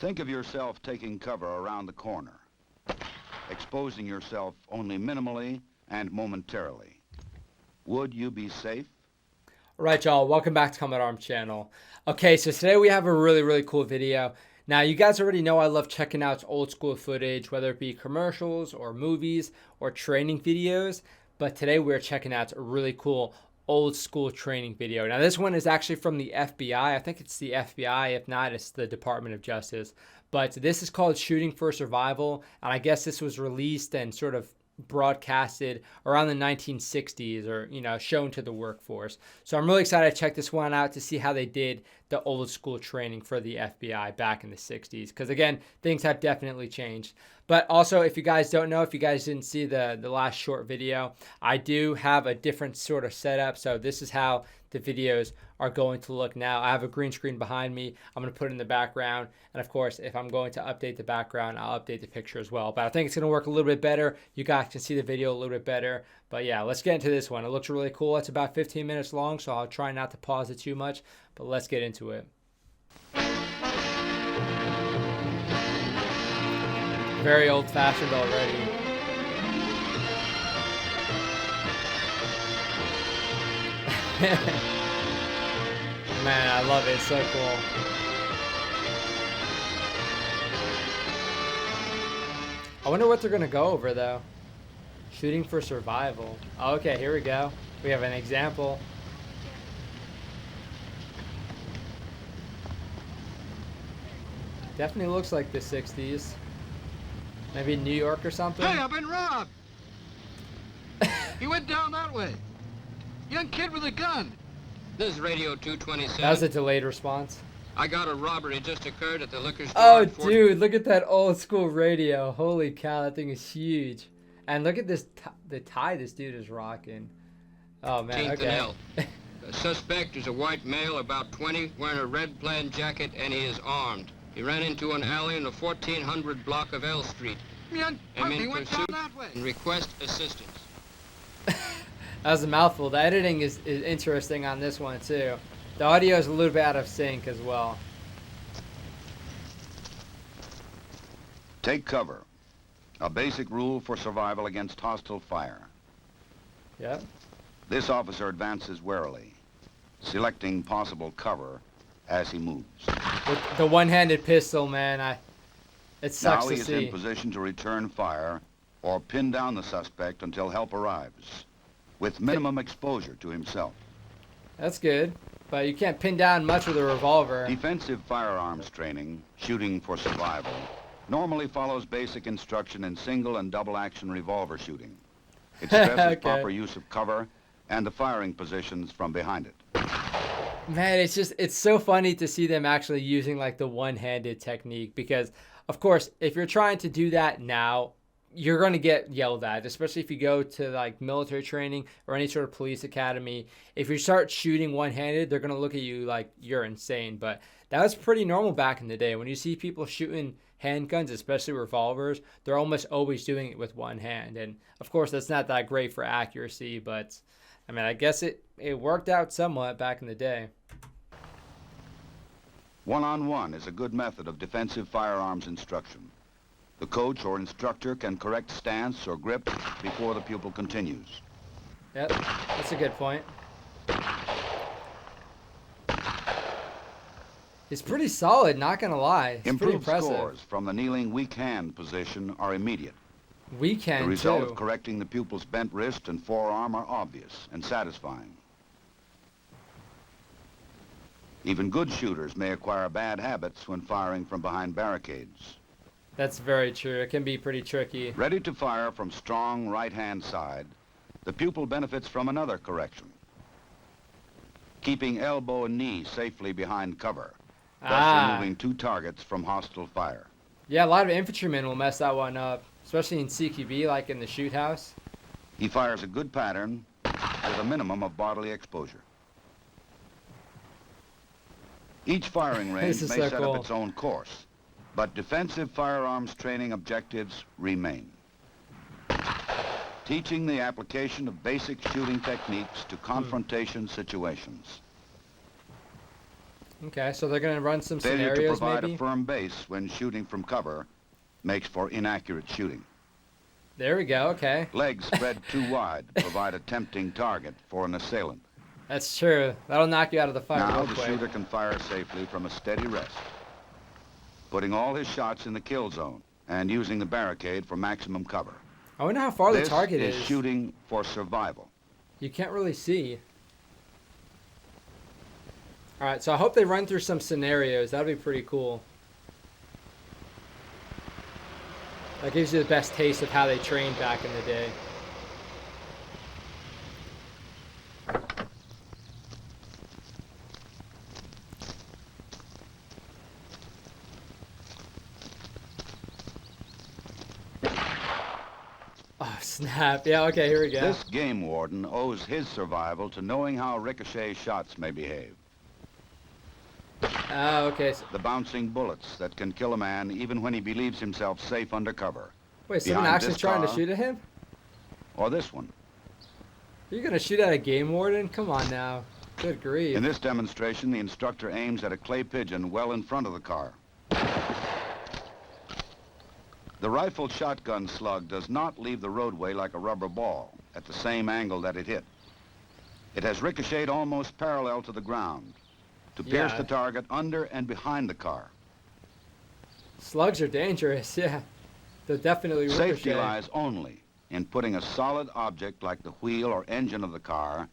Think of yourself taking cover around the corner, exposing yourself only minimally and momentarily. Would you be safe? All right, y'all, welcome back to Combat Arms channel. Okay, so today we have a really cool video. Now, you guys already know I love checking out old school footage, whether it be commercials or movies or training videos. But today we're checking out a really cool old school training video. Now, this one is actually from the FBI. I think it's the FBI. If not, it's the Department of Justice. But this is called Shooting for Survival. And I guess this was released and sort of broadcasted around the 1960s, or shown to the workforce. So I'm really excited to check this one out to see how they did the old school training for the FBI back in the 60s, because again, things have definitely changed. But also, if you guys don't know, if you guys didn't see the last short video, I do have a different sort of setup. So this is how the videos are going to look now. I have a green screen behind me. I'm going to put it in the background. And of course, if I'm going to update the background, I'll update the picture as well. But I think it's going to work a little bit better. You guys can see the video a little bit better. But yeah, let's get into this one. It looks really cool. It's about 15 minutes long, so I'll try not to pause it too much. But let's get into it. Very old-fashioned already. Man, I love it. It's so cool. I wonder what they're going to go over, though. Shooting for survival. Oh, okay, here we go. We have an example. Definitely looks like the 60s. Maybe New York or something. Hey, I've been robbed! He went down that way. Young kid with a gun. This is Radio 227. That was a delayed response. I got a robbery just occurred at the liquor store. Oh, dude, look at that old school radio. Holy cow, that thing is huge. And look at this, the tie this dude is rocking. Oh, man, okay. The suspect is a white male, about 20, wearing a red plaid jacket, and he is armed. He ran into an alley in the 1400 block of L Street. Young puppy went down that way. And request assistance. That was a mouthful. The editing is interesting on this one, too. The audio is a little bit out of sync as well. Take cover. A basic rule for survival against hostile fire. Yep. This officer advances warily, selecting possible cover as he moves. With the one-handed pistol, man, it sucks now to he is see. in position to return fire or pin down the suspect until help arrives, with minimum exposure to himself. That's good, but you can't pin down much with a revolver. Defensive firearms training, shooting for survival, normally follows basic instruction in single and double action revolver shooting. It stresses Okay. proper use of cover and the firing positions from behind it. Man, it's so funny to see them actually using like the one-handed technique, because of course, if you're trying to do that now, you're going to get yelled at, especially if you go to like military training or any sort of police academy. If you start shooting one-handed, they're going to look at you like you're insane. But that was pretty normal back in the day. When you see people shooting handguns, especially revolvers, they're almost always doing it with one hand. And of course, that's not that great for accuracy, but I mean, I guess it worked out somewhat back in the day. One-on-one is a good method of defensive firearms instruction. The coach or instructor can correct stance or grip before the pupil continues. Yep, that's a good point. It's pretty solid, not gonna lie. It's pretty Improved impressive. scores from the kneeling weak hand position are immediate. We can The result too. of correcting the pupil's bent wrist and forearm are obvious and satisfying. Even good shooters may acquire bad habits when firing from behind barricades. That's very true. It can be pretty tricky. Ready to fire from strong right-hand side, the pupil benefits from another correction. Keeping elbow and knee safely behind cover, thus removing two targets from hostile fire. Yeah, a lot of infantrymen will mess that one up, especially in CQB, like in the shoot house. He fires a good pattern with a minimum of bodily exposure. Each firing range This is may so set cool. up its own course, but defensive firearms training objectives remain. Teaching the application of basic shooting techniques to confrontation situations. Okay, so they're gonna run some Failure to scenarios, provide maybe. a firm base when shooting from cover makes for inaccurate shooting. There we go. Okay, Legs spread too wide provide a tempting target for an assailant. that's true. That'll knock you out of the fight Now real the quick. shooter can fire safely from a steady rest, putting all his shots in the kill zone and using the barricade for maximum cover. I wonder how far the This target is is. shooting for survival. You can't really see. All right, so I hope they run through some scenarios. That'd be pretty cool. That gives you the best taste of how they trained back in the day. Oh, snap. Yeah, okay, here we go. This game warden owes his survival to knowing how ricochet shots may behave. Oh, okay. The bouncing bullets that can kill a man even when he believes himself safe under cover. Wait, someone Behind actually this trying to car. shoot at him? Or this one. You're gonna shoot at a game warden? Come on now. Good grief. In this demonstration, the instructor aims at a clay pigeon well in front of the car. The rifled shotgun slug does not leave the roadway like a rubber ball at the same angle that it hit. It has ricocheted almost parallel to the ground to pierce Yeah. the target under and behind the car. Slugs are dangerous, yeah. They'll definitely Safety ricochet. lies only in putting a solid object like the wheel or engine of the car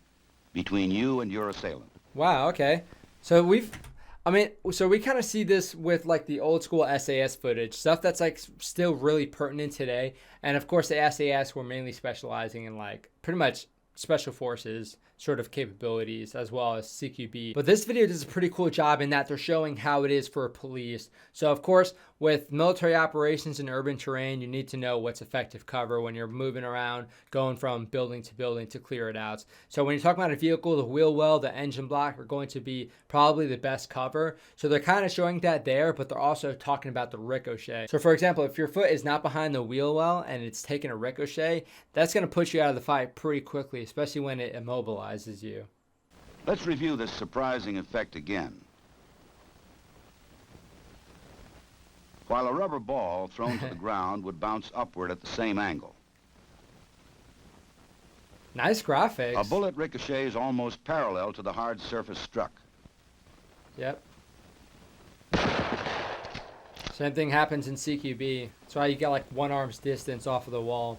between you and your assailant. Wow, okay. So so we kind of see this with like the old school SAS footage, stuff that's like still really pertinent today. And of course the SAS were mainly specializing in like pretty much special forces sort of capabilities as well as CQB. But this video does a pretty cool job in that they're showing how it is for police. So of course, with military operations in urban terrain, you need to know what's effective cover when you're moving around, going from building to building to clear it out. So when you're talking about a vehicle, the wheel well, the engine block are going to be probably the best cover. So they're kind of showing that there, but they're also talking about the ricochet. So for example, if your foot is not behind the wheel well and it's taking a ricochet, that's going to put you out of the fight pretty quickly, especially when it immobilizes you. Let's review this surprising effect again. While a rubber ball thrown to the ground would bounce upward at the same angle, Nice graphics. a bullet ricochets almost parallel to the hard surface struck. Yep. Same thing happens in CQB. That's why you get like one arm's distance off of the wall.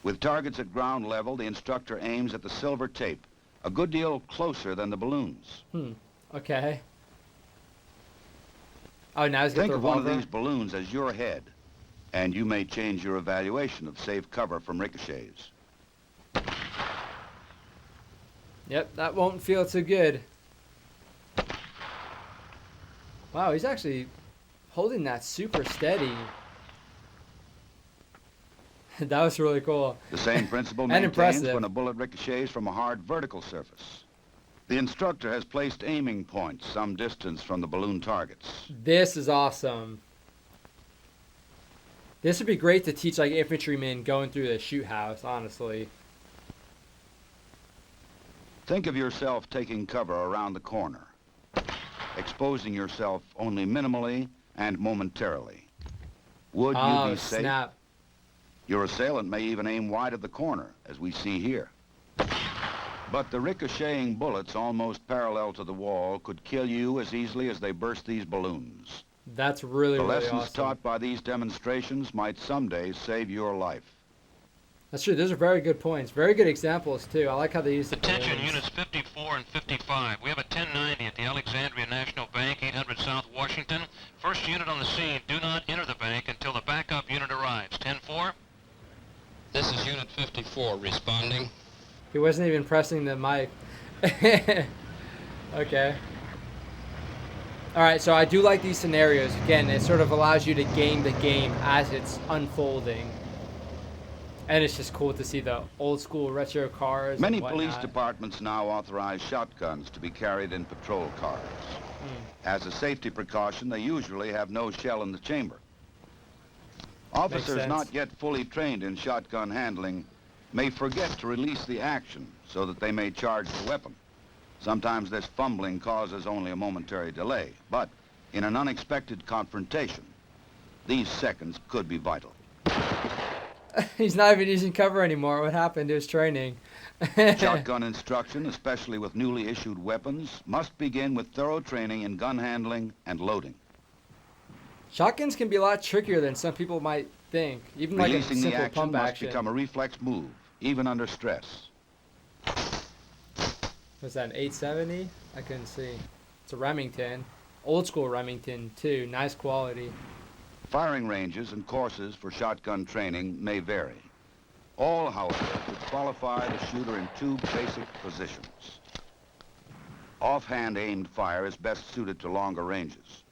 With targets at ground level, the instructor aims at the silver tape, a good deal closer than the balloons. Okay. Oh, now he's got Think the of one revolver. of these balloons as your head, and you may change your evaluation of safe cover from ricochets. Yep, that won't feel too good. Wow, he's actually holding that super steady. That was really cool. The same principle And maintains impressive. when a bullet ricochets from a hard vertical surface. The instructor has placed aiming points some distance from the balloon targets. This is awesome. This would be great to teach like infantrymen going through the shoot house, honestly. Think of yourself taking cover around the corner, exposing yourself only minimally and momentarily. Would you Oh, be safe? snap. Your assailant may even aim wide of the corner, as we see here. But the ricocheting bullets almost parallel to the wall could kill you as easily as they burst these balloons. That's really, The really lessons awesome. taught by these demonstrations might someday save your life. That's true. Those are very good points. Very good examples, too. I like how they use the Attention balloons. units 54 and 55. We have a 1090 at the Alexandria National Bank, 800 South Washington. First unit on the scene, do not enter the bank until the backup unit arrives. 10-4. This is unit 54 responding. He wasn't even pressing the mic. Okay. All right, so I do like these scenarios. Again, it sort of allows you to game the game as it's unfolding. And it's just cool to see the old school retro cars. Many and police whatnot. departments now authorize shotguns to be carried in patrol cars. As a safety precaution, they usually have no shell in the chamber. Officers sense. not yet fully trained in shotgun handling may forget to release the action so that they may charge the weapon. Sometimes this fumbling causes only a momentary delay, but in an unexpected confrontation, these seconds could be vital. He's not even using cover anymore. What happened to his training? Shotgun instruction, especially with newly issued weapons, must begin with thorough training in gun handling and loading. Shotguns can be a lot trickier than some people might think. Even like a Releasing the simple action pump must action. become a reflex move, even under stress. Was that an 870? I couldn't see. It's a Remington. Old school Remington too. Nice quality. Firing ranges and courses for shotgun training may vary. All, however, would qualify the shooter in two basic positions. Offhand aimed fire is best suited to longer ranges.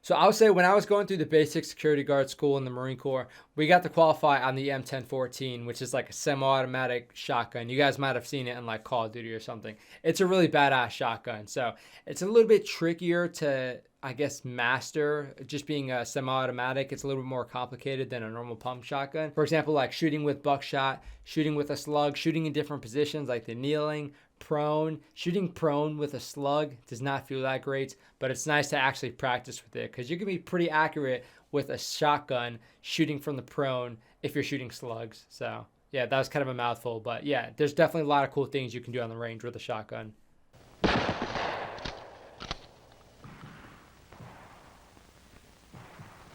So I would say when I was going through the basic security guard school in the Marine Corps, we got to qualify on the M1014, which is like a semi-automatic shotgun. You guys might have seen it in like Call of Duty or something. It's a really badass shotgun. So it's a little bit trickier to, I guess, master. Just being a semi-automatic, it's a little bit more complicated than a normal pump shotgun. For example, like shooting with buckshot, shooting with a slug, shooting in different positions like the kneeling, prone. Shooting prone with a slug does not feel that great, but it's nice to actually practice with it because you can be pretty accurate with a shotgun shooting from the prone if you're shooting slugs. So yeah, that was kind of a mouthful, but yeah, there's definitely a lot of cool things you can do on the range with a shotgun.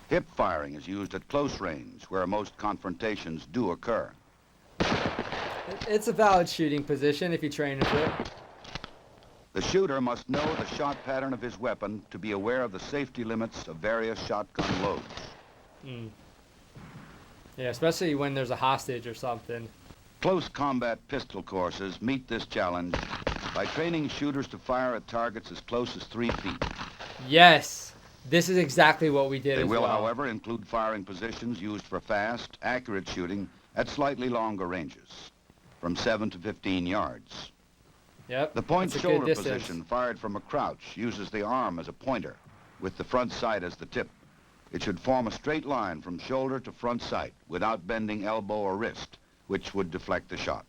Hip firing is used at close range, where most confrontations do occur. It's a valid shooting position if you train with it. The shooter must know the shot pattern of his weapon to be aware of the safety limits of various shotgun loads. Yeah, especially when there's a hostage or something. Close combat pistol courses meet this challenge by training shooters to fire at targets as close as 3 feet. Yes, this is exactly what we did They as will, well. however, include firing positions used for fast, accurate shooting at slightly longer ranges, from 7 to 15 yards. Yep. The point that's a good shoulder distance. position fired from a crouch uses the arm as a pointer, with the front sight as the tip. It should form a straight line from shoulder to front sight without bending elbow or wrist, which would deflect the shot.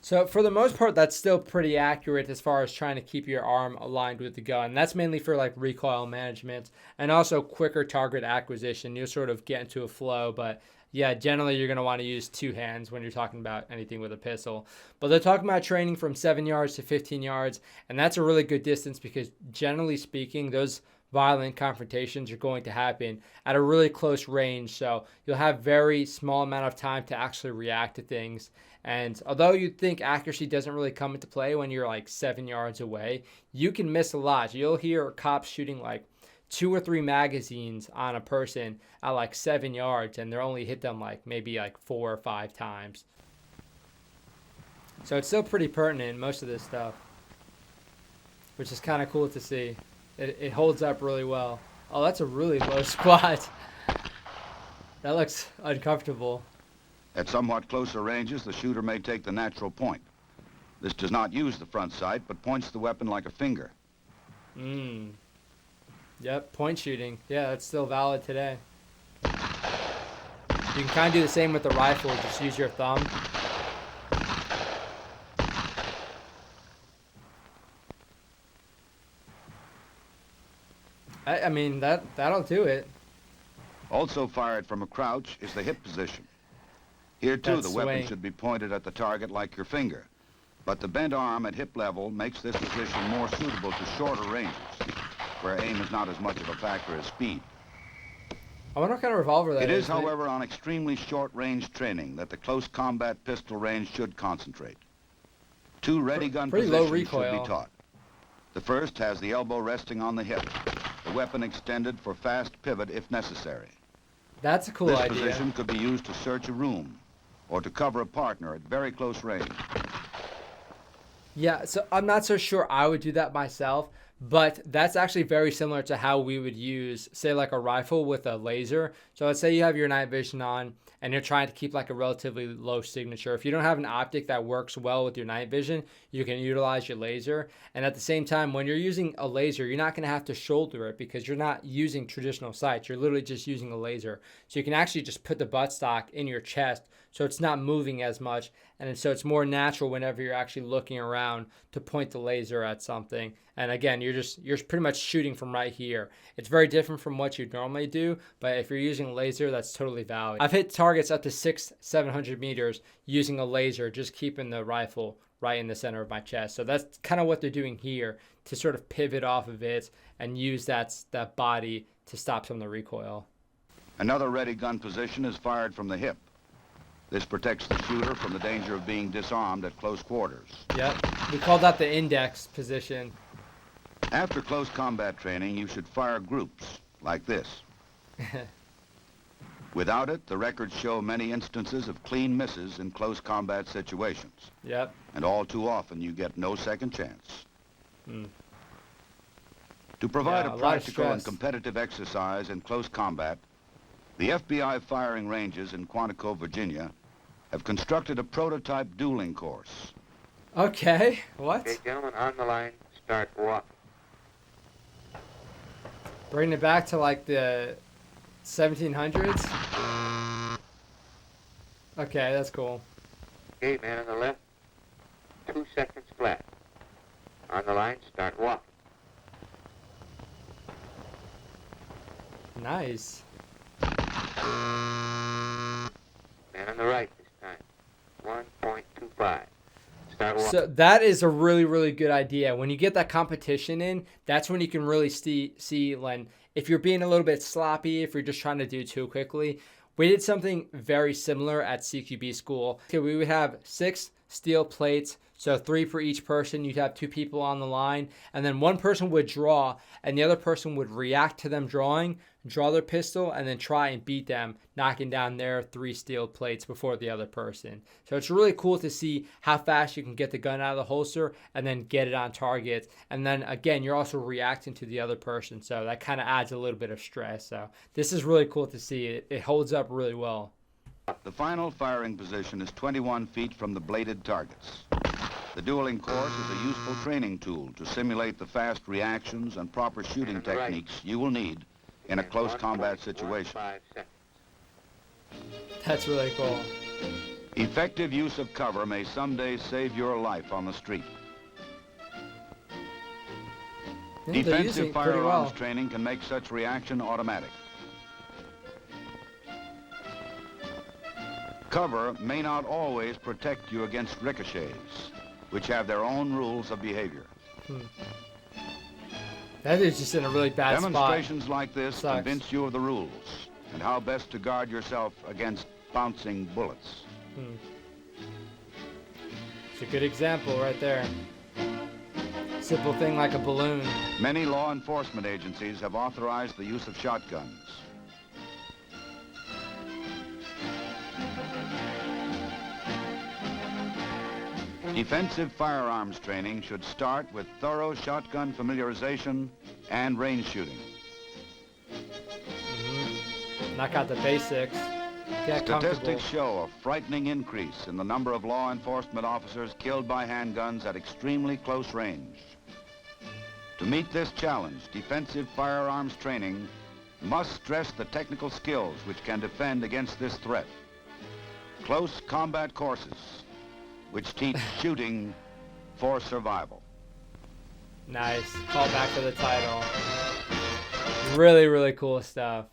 So for the most part, that's still pretty accurate as far as trying to keep your arm aligned with the gun. That's mainly for like recoil management and also quicker target acquisition. You'll sort of get into a flow, but yeah, generally you're going to want to use 2 hands when you're talking about anything with a pistol. But they're talking about training from 7 yards to 15 yards, and that's a really good distance because generally speaking, those violent confrontations are going to happen at a really close range. So you'll have very small amount of time to actually react to things. And although you'd think accuracy doesn't really come into play when you're like 7 yards away, you can miss a lot. You'll hear cops shooting like 2 or 3 magazines on a person at like 7 yards, and they're only hit them like maybe like 4 or 5 times. So it's still pretty pertinent, most of this stuff, which is kind of cool to see. It holds up really well. Oh, that's a really low squat. That looks uncomfortable. At somewhat closer ranges, the shooter may take the natural point. This does not use the front sight, but points the weapon like a finger. Yep, point shooting. Yeah, that's still valid today. You can kind of do the same with the rifle. Just use your thumb. I mean, that'll do it. Also fired from a crouch is the hip position. Here, too, That the weapon swing. should be pointed at the target like your finger. But the bent arm at hip level makes this position more suitable to shorter ranges, where aim is not as much of a factor as speed. I wonder what kind of revolver that It is. is, however, on extremely short-range training that the close combat pistol range should concentrate. 2 ready gun pretty low positions should recoil. be taught. The first has the elbow resting on the hip, the weapon extended for fast pivot if necessary. That's a cool This idea. position could be used to search a room or to cover a partner at very close range. Yeah, so I'm not so sure I would do that myself, but that's actually very similar to how we would use, say, like a rifle with a laser. So let's say you have your night vision on and you're trying to keep like a relatively low signature. If you don't have an optic that works well with your night vision, you can utilize your laser. And at the same time, when you're using a laser, you're not going to have to shoulder it because you're not using traditional sights. You're literally just using a laser. So you can actually just put the buttstock in your chest so it's not moving as much, and so it's more natural whenever you're actually looking around to point the laser at something. And again, you're pretty much shooting from right here. It's very different from what you normally do, but if you're using a laser, that's totally valid. I've hit targets up to 600-700 meters using a laser, just keeping the rifle right in the center of my chest. So that's kind of what they're doing here, to sort of pivot off of it and use that body to stop some of the recoil. Another ready gun position is fired from the hip. This protects the shooter from the danger of being disarmed at close quarters. Yep, we call that the index position. After close combat training, you should fire groups like this. Without it, the records show many instances of clean misses in close combat situations. Yep. And all too often, you get no second chance. To provide a practical and competitive exercise in close combat, the FBI firing ranges in Quantico, Virginia, have constructed a prototype dueling course. Okay, what? Okay, gentlemen, on the line, start walk. Bringing it back to like the 1700s? Okay, that's cool. Okay, man on the left, 2 seconds flat. On the line, start walk. Nice. Man on the right this time, 1.25. Start walk. So that is a really, really good idea. When you get that competition in, that's when you can really see when, if you're being a little bit sloppy, if you're just trying to do too quickly. We did something very similar at CQB school. Okay, we would have 6 steel plates, so 3 for each person. You'd have 2 people on the line, and then one person would draw, and the other person would react to them drawing, draw their pistol, and then try and beat them, knocking down their 3 steel plates before the other person. So it's really cool to see how fast you can get the gun out of the holster and then get it on target. And then again, you're also reacting to the other person, so that kind of adds a little bit of stress. So this is really cool to see. It holds up really well. The final firing position is 21 feet from the bladed targets. The dueling course is a useful training tool to simulate the fast reactions and proper shooting techniques you will need in a close combat situation. That's really cool. Effective use of cover may someday save your life on the street. Yeah, Defensive firearms training can make such reaction automatic. Cover may not always protect you against ricochets, which have their own rules of behavior. That is just in a really bad spot. Demonstrations like this convince you of the rules and how best to guard yourself against bouncing bullets. It's a good example right there. Simple thing like a balloon. Many law enforcement agencies have authorized the use of shotguns. Defensive firearms training should start with thorough shotgun familiarization and range shooting. Knock out the basics. Get Statistics show a frightening increase in the number of law enforcement officers killed by handguns at extremely close range. To meet this challenge, defensive firearms training must stress the technical skills which can defend against this threat. Close combat courses which teach shooting for survival. Nice. Call back to the title. Really, really cool stuff.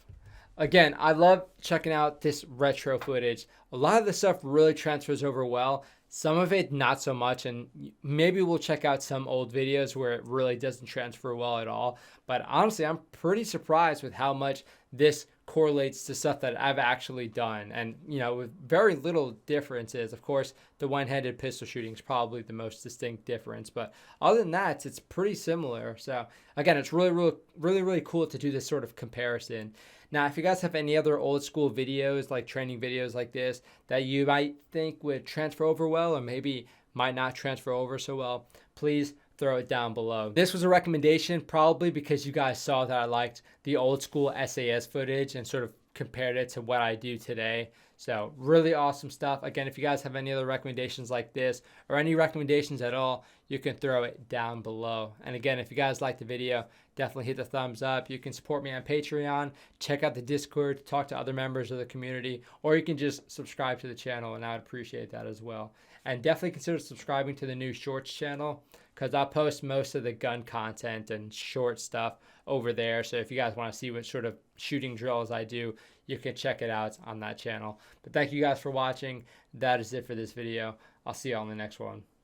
Again, I love checking out this retro footage. A lot of the stuff really transfers over well. Some of it not so much, and maybe we'll check out some old videos where it really doesn't transfer well at all. But honestly, I'm pretty surprised with how much this correlates to stuff that I've actually done, and with very little differences. Of course, the one-handed pistol shooting is probably the most distinct difference, but other than that, it's pretty similar. So again, it's really cool to do this sort of comparison. Now, if you guys have any other old school videos, like training videos like this, that you might think would transfer over well or maybe might not transfer over so well, please throw it down below. This was a recommendation probably because you guys saw that I liked the old school SAS footage and sort of compared it to what I do today. So really awesome stuff. Again, if you guys have any other recommendations like this or any recommendations at all, you can throw it down below. And again, if you guys like the video, definitely hit the thumbs up. You can support me on Patreon, check out the Discord, talk to other members of the community, or you can just subscribe to the channel, and I would appreciate that as well. And definitely consider subscribing to the new Shorts channel, because I'll post most of the gun content and short stuff over there. So if you guys want to see what sort of shooting drills I do, you can check it out on that channel. But thank you guys for watching. That is it for this video. I'll see you all in the next one.